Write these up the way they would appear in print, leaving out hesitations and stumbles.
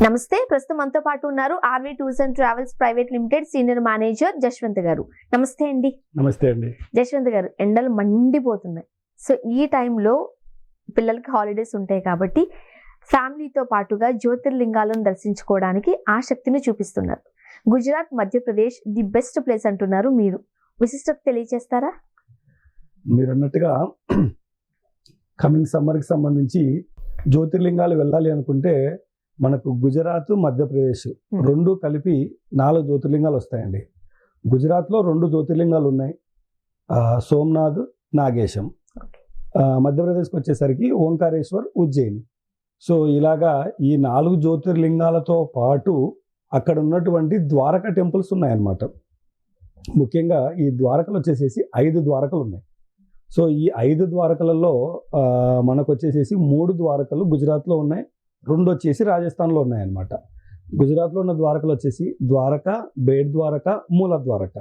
నమస్తే. ప్రస్తుతం మనతో పాటు ఉన్నారు RV tours and travels private limited senior manager Jaswanth గారు. నమస్తే అండి. నమస్తే అండి. జశ్వంత్ గారు, ఎండలు మండిపోతున్నాయి. సో ఈ టైంలో పిల్లలకి హాలిడేస్ ఉంటాయి కాబట్టి ఫ్యామిలీతో పాటుగా జ్యోతిర్లింగాలను దర్శించుకోవడానికి ఆసక్తిని చూపిస్తున్నారు. Gujarat, Madhya Pradesh the best place అంటున్నారు. మీరు విశిష్టత తెలియజేస్తారా? మీరు అన్నట్టుగా కమింగ్ సమ్మర్కి సంబంధించి జ్యోతిర్లింగాలు వెళ్ళాలి అనుకుంటే మనకు గుజరాత్, మధ్యప్రదేశ్ రెండు కలిపి 4 జ్యోతిర్లింగాలు వస్తాయండి. గుజరాత్లో 2 జ్యోతిర్లింగాలు ఉన్నాయి, సోమనాథ్, నాగేశం. మధ్యప్రదేశ్కి వచ్చేసరికి ఓంకారేశ్వర్, ఉజ్జయిని. సో ఇలాగా ఈ 4 జ్యోతిర్లింగాలతో పాటు అక్కడ ఉన్నటువంటి ద్వారకా టెంపుల్స్ ఉన్నాయన్నమాట. ముఖ్యంగా ఈ ద్వారకలు వచ్చేసేసి 5 ద్వారకలు ఉన్నాయి. సో ఈ 5 ద్వారకలలో మనకు వచ్చేసేసి 3 ద్వారకలు గుజరాత్లో ఉన్నాయి, 2 వచ్చేసి రాజస్థాన్లో ఉన్నాయన్నమాట. గుజరాత్లో ఉన్న ద్వారకలు వచ్చేసి ద్వారక, బేట్ ద్వారక, మూల ద్వారక.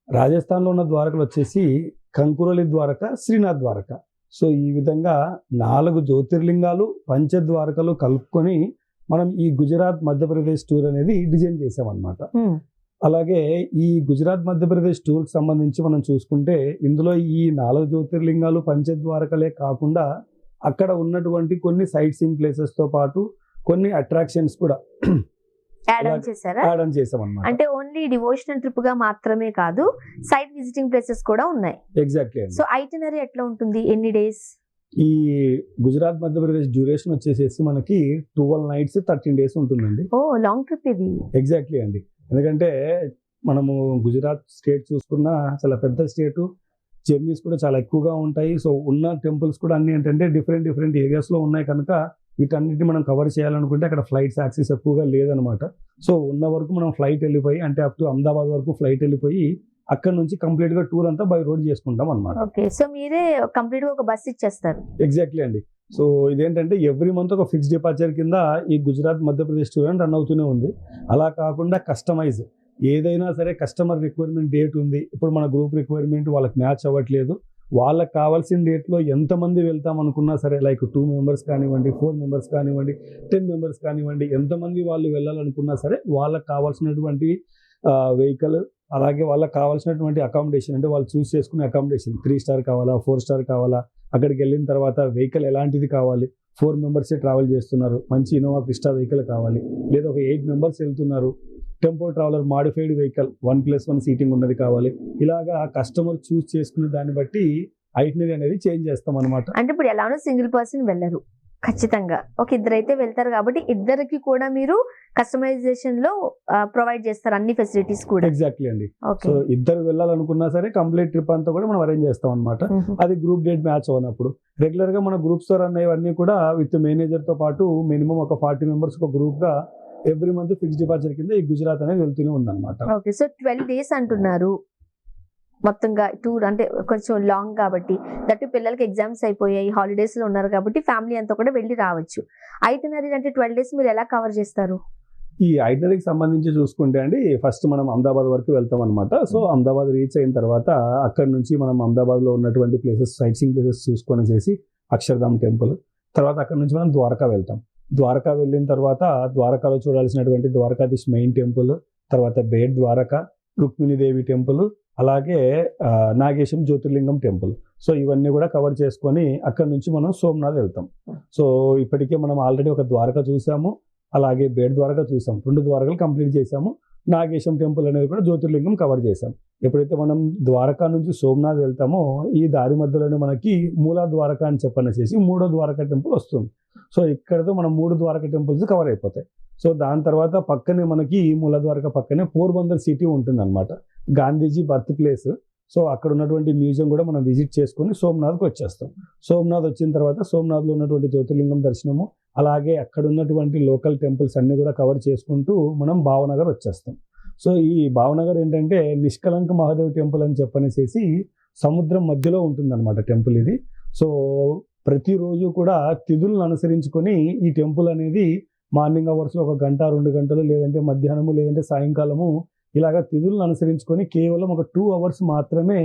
రాజస్థాన్లో ఉన్న ద్వారకలు వచ్చేసి కంకురలి ద్వారక, శ్రీనాథ్ ద్వారక. సో ఈ విధంగా 4 జ్యోతిర్లింగాలు, పంచద్వారకలు కలుపుకొని మనం ఈ గుజరాత్ మధ్యప్రదేశ్ టూర్ అనేది డిజైన్ చేసామన్నమాట. అలాగే ఈ గుజరాత్ మధ్యప్రదేశ్ టూర్కి సంబంధించి మనం చూసుకుంటే ఇందులో ఈ 4 జ్యోతిర్లింగాలు, పంచద్వారకలే కాకుండా అక్కడ ఉన్నటువంటి కొన్ని సైట్ సీయింగ్ ప్లేసెస్తో పాటు కొన్ని అట్రాక్షన్స్ కూడా యాడ్ ఆన్ చేసామన్నమాట. అంటే ఓన్లీ డివోషనల్ ట్రిప్ గా మాత్రమే కాదు, సైట్ విజిటింగ్ ప్లేసెస్ కూడా ఉన్నాయి. ఎగ్జాక్ట్లీ. సో ఐటినరీ ఎట్లా ఉంటుంది? ఎన్ని డేస్? ఈ గుజరాత్ మధ్యప్రదేశ్ డ్యూరేషన్ వచ్చేసేసి మనకి 12 nights 13 days ఉంటుందండి. ఓ, లాంగ్ ట్రిప్ ఇది. ఎగ్జాక్ట్లీ అండి. ఎందుకంటే మనము గుజరాత్ స్టేట్ చూసుకున్నా చాలా పెద్ద స్టేటు, జర్నీస్ కూడా చాలా ఎక్కువగా ఉంటాయి. సో ఉన్న టెంపుల్స్ కూడా అన్ని ఏంటంటే డిఫరెంట్ ఏరియాస్లో ఉన్నాయి కనుక వీటన్నిటిని మనం కవర్ చేయాలనుకుంటే అక్కడ ఫ్లైట్స్ యాక్సెస్ ఎక్కువగా లేదనమాట. సో ఉన్న వరకు మనం ఫ్లైట్ వెళ్ళిపోయి అంటే అప్ టు అహ్మదాబాద్ వరకు ఫ్లైట్ వెళ్ళిపోయి అక్కడ నుంచి కంప్లీట్గా టూర్ అంతా బై రోడ్ చేసుకుంటాం అనమాట. ఓకే. సో మీరే కంప్లీట్గా ఒక బస్ ఇచ్చేస్తారు? ఎగ్జాక్ట్లీ అండి. సో ఇదేంటంటే ఎవ్రీ మంత్ ఒక ఫిక్స్ డిపార్చర్ కింద ఈ గుజరాత్ మధ్యప్రదేశ్ టూర్ అని రన్ అవుతూనే ఉంది. అలా కాకుండా కస్టమైజ్ ఏదైనా సరే కస్టమర్ రిక్వైర్మెంట్ డేట్ ఉంది, ఇప్పుడు మన గ్రూప్ రిక్వైర్మెంట్ వాళ్ళకి మ్యాచ్ అవ్వట్లేదు, వాళ్ళకి కావాల్సిన డేట్లో ఎంతమంది వెళ్తాం అనుకున్నా సరే, లైక్ 2 members కానివ్వండి, 4 members కానివ్వండి, 10 members కానివ్వండి, ఎంతమంది వాళ్ళు వెళ్ళాలనుకున్నా సరే వాళ్ళకి కావాల్సినటువంటి వెహికల్, అలాగే వాళ్ళకి కావాల్సినటువంటి అకామిడేషన్, అంటే వాళ్ళు చూస్ చేసుకునే అకామిడేషన్ 3 star కావాలా, 4 star కావాలా, అక్కడికి వెళ్ళిన తర్వాత వెహికల్ ఎలాంటిది కావాలి, 4 members ట్రావెల్ చేస్తున్నారు, మంచి ఇన్నోవా క్రిస్టా వెహికల్ కావాలి, లేదా ఒక 8 members వెళ్తున్నారు, tempo traveller modified vehicle 1+1 seating ఉన్నది కావాలి. ఇలాగా కస్టమర్ చూస్ చేసుకునే దాన్ని బట్టి ఐటినరీ అనేది చేంజ్ చేస్తాం అనమాట. అంటే ఇప్పుడు ఎలానో సింగిల్ పర్సన్ వెళ్ళరు, ఖచ్చితంగా ఒక ఇద్దరైతే వెళ్తారు కాబట్టి ఇద్దరికి కూడా మీరు కస్టమైజేషన్ లో ప్రొవైడ్ చేస్తారు అన్ని ఫెసిలిటీస్ కూడా. ఎగ్జాక్ట్లీ అండి. సో ఇద్దరు వెళ్ళాలనుకున్నా సరే కంప్లీట్ ట్రిప్ అంతా కూడా మనం అరేంజ్ చేస్తాం అనమాట. అది గ్రూప్ డేట్ మ్యాచ్ అవునప్పుడు రెగ్యులర్ గా మన గ్రూప్స్ తో రన్ అయ్యేవన్నీ కూడా విత్ మేనేజర్ తో పాటు మినిమం ఒక 40 members ఒక గ్రూప్ గా ఎవ్రీ మంత్ ఫిక్స్ డిపార్చర్ కింద ఈ గుజరాత్ అనేది వెళ్తూనే ఉందన్నమాట. ఓకే. సో 12 days అంటున్నారు మొత్తంగా టూర్, అంటే కొంచెం లాంగ్ కాబట్టి, దట్టు పిల్లలకి ఎగ్జామ్స్ అయిపోయాయి, హాలిడేస్ లో ఉన్నారు కాబట్టి ఫ్యామిలీ అంతా కూడా వెళ్ళి రావచ్చు. ఐటినరీ అంటే 12 days మీరు ఎలా కవర్ చేస్తారు? ఈ ఐటినరీకి సంబంధించి చూసుకుంటే అండి, ఫస్ట్ మనం అహ్మదాబాద్ వరకు వెళ్తాం అనమాట. సో అహ్మదాబాద్ రీచ్ అయిన తర్వాత అక్కడ నుంచి మనం అహ్మదాబాద్ లో ఉన్నటువంటి ప్లేసెస్, సైట్ సీయింగ్ ప్లేసెస్ చూసుకొని చేసి అక్షర్ధామ్ టెంపుల్, తర్వాత అక్కడ నుంచి మనం ద్వారకా వెళ్తాం. ద్వారకా వెళ్ళిన తర్వాత ద్వారకాలో చూడాల్సినటువంటి ద్వారకాధీశ్ మెయిన్ టెంపుల్, తర్వాత బేట్ ద్వారక, రుక్మిణీదేవి టెంపుల్, అలాగే నాగేశం జ్యోతిర్లింగం టెంపుల్. సో ఇవన్నీ కూడా కవర్ చేసుకొని అక్కడ నుంచి మనం సోమనాథ్ వెళ్తాం. సో ఇప్పటికే మనం ఆల్రెడీ ఒక ద్వారక చూసాము, అలాగే బేట్ ద్వారక చూసాం, 2 ద్వారకలు కంప్లీట్ చేసాము. నాగేశం టెంపుల్ అనేది కూడా జ్యోతిర్లింగం కవర్ చేసాం. ఎప్పుడైతే మనం ద్వారకా నుంచి సోమనాథ్ వెళ్తామో ఈ దారి మధ్యలోనే మనకి మూల ద్వారక అని చెప్పనేసి 3వ ద్వారకా టెంపుల్ వస్తుంది. సో ఇక్కడతో మనం 3 ద్వారకా టెంపుల్స్ కవర్ అయిపోతాయి. సో దాని తర్వాత పక్కనే మనకి మూల ద్వారక పక్కనే పోర్బందర్ సిటీ ఉంటుంది అనమాట, గాంధీజీ బర్త్ ప్లేస్. సో అక్కడ ఉన్నటువంటి మ్యూజియం కూడా మనం విజిట్ చేసుకొని సోమనాథ్కి వచ్చేస్తాం. సోమనాథ్ వచ్చిన తర్వాత సోమనాథ్లో ఉన్నటువంటి జ్యోతిర్లింగం దర్శనము, అలాగే అక్కడ ఉన్నటువంటి లోకల్ టెంపుల్స్ అన్ని కూడా కవర్ చేసుకుంటూ మనం భావనగర్ వచ్చేస్తాం. సో ఈ భావనగర్ ఏంటంటే నిష్కలంక మహాదేవ్ టెంపుల్ అని చెప్పనేసి సముద్రం మధ్యలో ఉంటుందన్నమాట టెంపుల్ ఇది. సో ప్రతిరోజు కూడా తిథులను అనుసరించుకొని ఈ టెంపుల్ అనేది మార్నింగ్ అవర్స్లో 1 గంట 2 గంటలు, లేదంటే మధ్యాహ్నము, లేదంటే సాయంకాలము, ఇలాగా తిథులను అనుసరించుకొని కేవలం ఒక 2 hours మాత్రమే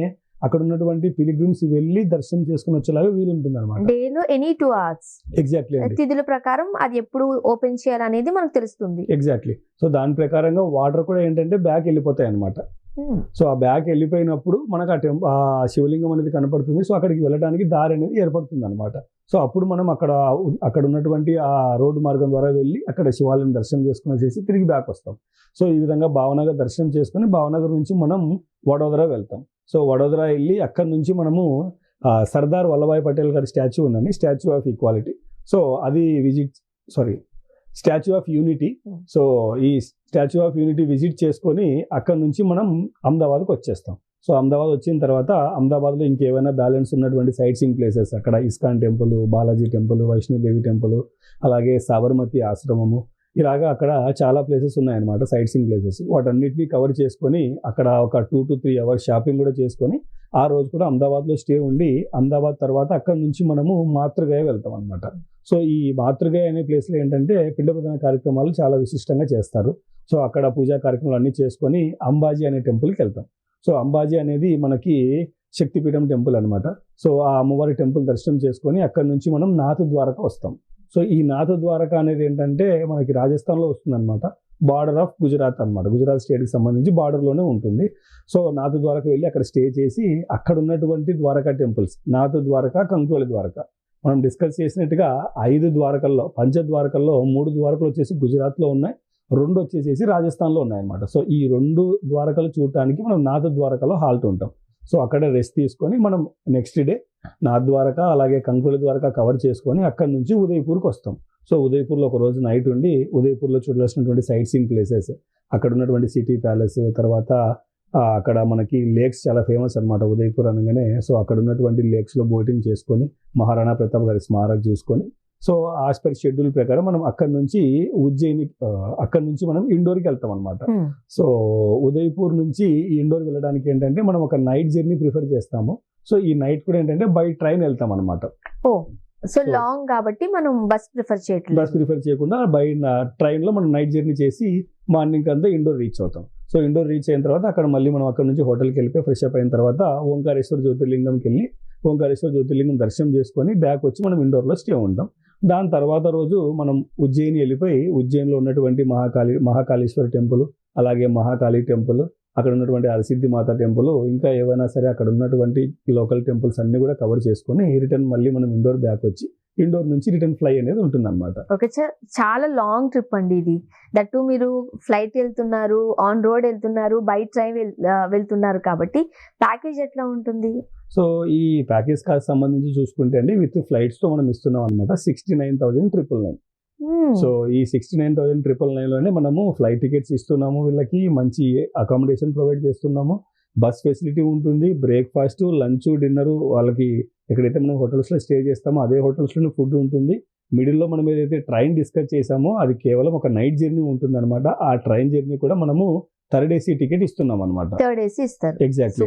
అక్కడ ఉన్నటువంటి పిలిగ్రిమ్స్ వెళ్ళి దర్శనం చేసుకుని వచ్చేలాగా వీలు ఉంటుంది అనమాట. డేలో ఎనీ 2 hours ఎగ్జాక్ట్లీ అండి, తిథుల ప్రకారం అది ఎప్పుడు ఓపెన్ చేయాలనేది మనకు తెలుస్తుంది. ఎగ్జాక్ట్లీ. సో దాని ప్రకారంగా వాటర్ కూడా ఏంటంటే బ్యాక్ వెళ్ళిపోతాయి అనమాట. సో ఆ బ్యాక్ వెళ్ళిపోయినప్పుడు మనకు ఆ శివలింగం అనేది కనపడుతుంది. సో అక్కడికి వెళ్ళడానికి దారి అనేది ఏర్పడుతుంది అనమాట. సో అప్పుడు మనం అక్కడ ఉన్నటువంటి ఆ రోడ్డు మార్గం ద్వారా వెళ్ళి అక్కడ శివాలయం దర్శనం చేసుకుని తిరిగి బ్యాక్ వస్తాం. సో ఈ విధంగా భావనగర్ దర్శనం చేసుకుని భావనగర్ నుంచి మనం వడోదర వెళ్తాం. సో వడోదర వెళ్ళి అక్కడి నుంచి మనము సర్దార్ వల్లభాయ్ పటేల్ గారి స్టాచ్యూ ఉందండి, స్టాచ్యూ ఆఫ్ ఈక్వాలిటీ. సో అది స్టాచ్యూ ఆఫ్ యూనిటీ. సో ఈ స్టాచ్యూ ఆఫ్ యూనిటీ విజిట్ చేసుకొని అక్కడ నుంచి మనం అహ్మదాబాద్కి వచ్చేస్తాం. సో అహ్మదాబాద్ వచ్చిన తర్వాత అహ్మదాబాద్లో ఇంకేమైనా బ్యాలెన్స్ ఉన్నటువంటి సైట్ సీయింగ్ ప్లేసెస్, అక్కడ ISKCON temple, Balaji temple, Vaishno Devi temple, అలాగే సాబర్మతి ఆశ్రమము, ఇలాగా అక్కడ చాలా ప్లేసెస్ ఉన్నాయన్నమాట సైట్ సీయింగ్ ప్లేసెస్. వాటన్నిటిని కవర్ చేసుకొని అక్కడ ఒక 2 to 3 hours షాపింగ్ కూడా చేసుకొని ఆ రోజు కూడా అహ్మదాబాద్లో స్టే ఉండి అహ్మదాబాద్ తర్వాత అక్కడ నుంచి మనము మాతృగయ వెళ్తాం అనమాట. సో ఈ మాతృగయ అనే ప్లేస్లో ఏంటంటే పిండ ప్రదాన కార్యక్రమాలు చాలా విశిష్టంగా చేస్తారు. సో అక్కడ పూజా కార్యక్రమాలు అన్నీ చేసుకొని అంబాజీ అనే టెంపుల్కి వెళ్తాం. సో అంబాజీ అనేది మనకి శక్తిపీఠం టెంపుల్ అనమాట. సో ఆ అమ్మవారి టెంపుల్ దర్శనం చేసుకొని అక్కడ నుంచి మనం నాథ్ ద్వారక వస్తాం. సో ఈ నాథ్ ద్వారక అనేది ఏంటంటే మనకి రాజస్థాన్లో వస్తుంది అనమాట, బార్డర్ ఆఫ్ గుజరాత్ అనమాట. గుజరాత్ స్టేట్కి సంబంధించి బార్డర్లోనే ఉంటుంది. సో నాథ్ ద్వారక వెళ్ళి అక్కడ స్టే చేసి అక్కడ ఉన్నటువంటి ద్వారకా టెంపుల్స్, నాథ్ ద్వారక, కంకువలి ద్వారక, మనం డిస్కస్ చేసినట్టుగా 5 ద్వారకల్లో, పంచద్వారకల్లో 3 ద్వారకలు వచ్చేసి గుజరాత్లో ఉన్నాయి, 2 వచ్చేసి రాజస్థాన్లో ఉన్నాయన్నమాట. సో ఈ 2 ద్వారకలు చూడటానికి మనం నాథ్ ద్వారకలో హాల్ట్ ఉంటాం. సో అక్కడ రెస్ట్ తీసుకొని మనం నెక్స్ట్ డే నాథ్ ద్వారక అలాగే కంకుల ద్వారక కవర్ చేసుకొని అక్కడ నుంచి ఉదయపూర్కి వస్తాం. సో ఉదయపూర్లో ఒక రోజు నైట్ ఉండి ఉదయపూర్లో చూడాల్సినటువంటి సైట్ సీయింగ్ ప్లేసెస్, అక్కడ ఉన్నటువంటి సిటీ ప్యాలెస్, తర్వాత అక్కడ మనకి లేక్స్ చాలా ఫేమస్ అనమాట ఉదయపూర్ అనగానే. సో అక్కడ ఉన్నటువంటి లేక్స్లో బోటింగ్ చేసుకొని మహారాణా ప్రతాప్ గారి స్మారక చూసుకొని, సో యాజ్ పర్ షెడ్యూల్ ప్రకారం మనం అక్కడ నుంచి ఉజ్జయిని, అక్కడ నుంచి మనం ఇండోర్కి వెళ్తాం అనమాట. సో ఉదయపూర్ నుంచి ఇండోర్ వెళ్ళడానికి ఏంటంటే మనం ఒక నైట్ జర్నీ ప్రిఫర్ చేస్తాము. సో ఈ నైట్ కూడా ఏంటంటే బై ట్రైన్ వెళ్తాం అనమాట. సో లాంగ్ కాబట్టి మనం బస్ ప్రిఫర్ చేయకుండా బై ట్రైన్ లో మనం నైట్ జర్నీ చేసి మార్నింగ్ అంతా ఇండోర్ రీచ్ అవుతాం. సో ఇండోర్ రీచ్ అయిన తర్వాత అక్కడ మళ్ళీ మనం అక్కడ నుంచి హోటల్కి వెళ్ళిపోయి ఫ్రెష్ అప్ అయిన తర్వాత ఓంకారేశ్వర జ్యోతిర్లింగంకి వెళ్ళి ఓంకారేశ్వర జ్యోతిర్లింగం దర్శనం చేసుకొని బ్యాక్ వచ్చి మనం ఇండోర్లో స్టే ఉంటాం. దాని తర్వాత రోజు మనం ఉజ్జయిని వెళ్ళిపోయి ఉజ్జయినిలో ఉన్నటువంటి మహాకాళేశ్వర టెంపుల్, అలాగే మహాకాళి టెంపుల్, అక్కడ ఉన్నటువంటి హరసిద్ధి మాత టెంపుల్, ఇంకా ఏవైనా సరే అక్కడ ఉన్నటువంటి లోకల్ టెంపుల్స్ అన్ని కూడా కవర్ చేసుకొని రిటర్న్ మళ్ళీ మనం ఇండోర్ బ్యాక్ వచ్చి ఇండోర్ నుంచి రిటర్న్ ఫ్లై అనేది ఉంటుంది అనమాట. ఓకే సార్, చాలా లాంగ్ ట్రిప్ అండి ఇది. దట్టు మీరు ఫ్లైట్ వెళ్తున్నారు, ఆన్ రోడ్ వెళ్తున్నారు, బై ట్రైన్ వెళ్తున్నారు కాబట్టి ప్యాకేజ్ ఎట్లా ఉంటుంది? సో ఈ ప్యాకేజ్ కాస్ట్ సంబంధించి చూసుకుంటే అండి విత్ ఫ్లైట్స్ తో మనం ఇస్తున్నాం అనమాట 69,999. సో ఈ 69,999లోనే మనము ఫ్లైట్ టికెట్స్ ఇస్తున్నాము, వీళ్ళకి మంచి అకామిడేషన్ ప్రొవైడ్ చేస్తున్నాము, బస్ ఫెసిలిటీ ఉంటుంది, బ్రేక్ఫాస్ట్, లంచ్, డిన్నర్, వాళ్ళకి ఎక్కడైతే మనం హోటల్స్లో స్టే చేస్తామో అదే హోటల్స్లోనే ఫుడ్ ఉంటుంది. మిడిల్లో మనం ఏదైతే ట్రైన్ డిస్కస్ చేసామో అది కేవలం ఒక నైట్ జర్నీ ఉంటుంది అనమాట. ఆ ట్రైన్ జర్నీ కూడా మనము థర్డ్ ఏసీ టికెట్ ఇస్తున్నాం అనమాట. థర్డ్ ఏసీ ఇస్తారు. ఎగ్జాక్ట్లీ.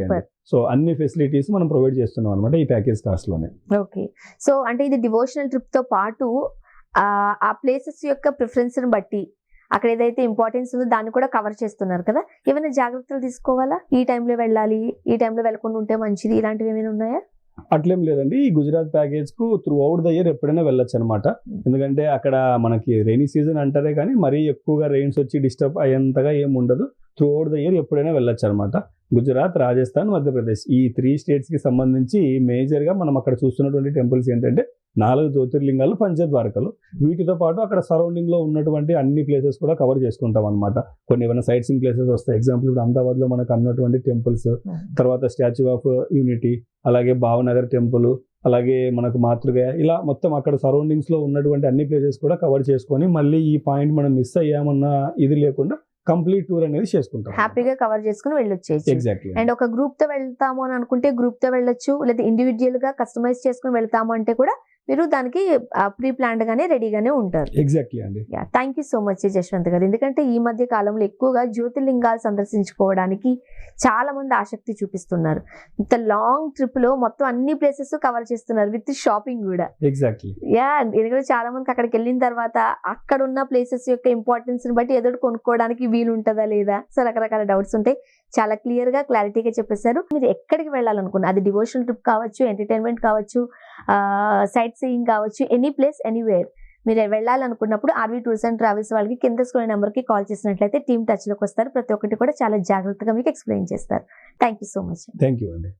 సో అన్ని ఫెసిలిటీస్ మనం ప్రొవైడ్ చేస్తున్నాం అనమాట ఈ ప్యాకేజ్ కాస్ట్ లోనే. ఓకే, సో అంటే ఇది డివోషనల్ ట్రిప్ తో పాటు ఆ ప్లేసెస్ యొక్క ప్రిఫరెన్స్ ని బట్టి అక్కడ ఏదైతే ఇంపార్టెన్స్ ఉందో దాన్ని కూడా కవర్ చేస్తున్నారు కదా. ఏమైనా జాగ్రత్తలు తీసుకోవాలా? ఈ టైంలో వెళ్ళాలి, ఈ టైంలో వెళ్ళకుండా ఉంటే మంచిది, ఇలాంటివి ఏమైనా ఉన్నాయా? అట్లేం లేదండి. ఈ గుజరాత్ ప్యాకేజ్ కు త్రూ అవుట్ ద ఇయర్ ఎప్పుడైనా వెళ్ళొచ్చు అనమాట. ఎందుకంటే అక్కడ మనకి రెయినీ సీజన్ అంటారే కానీ మరీ ఎక్కువగా రెయిన్స్ వచ్చి డిస్టర్బ్ అయ్యేంతగా ఏమి ఉండదు. త్రూ అవుట్ ద ఇయర్ ఎప్పుడైనా వెళ్ళొచ్చు అనమాట. గుజరాత్, రాజస్థాన్, మధ్యప్రదేశ్ ఈ 3 states కి సంబంధించి మేజర్ గా మనం అక్కడ చూస్తున్నటువంటి టెంపుల్స్ ఏంటంటే 4 జ్యోతిర్లింగాలు, పంచద్వారకలు. వీటితో పాటు అక్కడ సరౌండింగ్ లో ఉన్నటువంటి అన్ని ప్లేసెస్ కూడా కవర్ చేసుకుంటాం అనమాట. కొన్ని ఏమైనా సైట్ సీయింగ్ ప్లేసెస్ వస్తాయి. ఎగ్జాంపుల్ ఇప్పుడు అహ్మదాబాద్ లో మనకు అన్నటువంటి టెంపుల్స్, తర్వాత స్టాచ్యూ ఆఫ్ యూనిటీ, అలాగే భావనగర్ టెంపుల్, అలాగే మనకు మాతృగయ, ఇలా మొత్తం అక్కడ సరౌండింగ్స్ లో ఉన్నటువంటి అన్ని ప్లేసెస్ కూడా కవర్ చేసుకొని మళ్ళీ ఈ పాయింట్ మనం మిస్ అయ్యామన్న ఇది లేకుండా కంప్లీట్ టూర్ అనేది చేసుకుంటాం, హ్యాపీగా కవర్ చేసుకుని వెళ్ళొచ్చేసి. ఎగ్జాక్ట్లీ. అండ్ ఒక గ్రూప్ తో వెళ్తాము అని అనుకుంటే గ్రూప్ తో వెళ్ళొచ్చు, లేదా ఇండివిజువల్ గా కస్టమైజ్ చేసుకుని వెళ్తాము అంటే కూడా మీరు దానికి ప్రీ ప్లాన్డ్ గానే రెడీగానే ఉంటారు. ఎగ్జాక్ట్లీ అండి. Thank you so much Jaswanth గారు. ఎందుకంటే ఈ మధ్య కాలంలో ఎక్కువగా జ్యోతిర్లింగాలు సందర్శించుకోవడానికి చాలా మంది ఆసక్తి చూపిస్తున్నారు. ఇంత లాంగ్ ట్రిప్ లో మొత్తం అన్ని ప్లేసెస్ కవర్ చేస్తున్నారు విత్ షాపింగ్ కూడా. ఎగ్జాక్ట్లీ. ఎందుకంటే చాలా మందికి అక్కడికి వెళ్ళిన తర్వాత అక్కడ ఉన్న ప్లేసెస్ యొక్క ఇంపార్టెన్స్ ని బట్టి ఏదో కొనుక్కోవడానికి వీలు ఉంటుందా లేదా, సో రకరకాల డౌట్స్ ఉంటాయి. చాలా క్లియర్ గా క్లారిటీగా చెప్పేశారు. మీరు ఎక్కడికి వెళ్ళాలనుకున్నా అది డివోషనల్ ట్రిప్ కావచ్చు, ఎంటర్టైన్మెంట్ కావచ్చు, సైట్ సీయింగ్ కావచ్చు, ఎనీ ప్లేస్ ఎనీవేర్ మీరు వెళ్ళాలనుకున్నప్పుడు ఆర్వీ టూర్స్ అండ్ ట్రావెల్స్ వాళ్ళకి కింద స్క్రోల్ నెంబర్ కి కాల్ చేసినట్లయితే టీమ్ టచ్ లోకి వస్తారు. ప్రతి ఒక్కటి కూడా చాలా జాగ్రత్తగా మీకు ఎక్స్ప్లెయిన్ చేస్తారు. Thank you so much. Thank you అండి.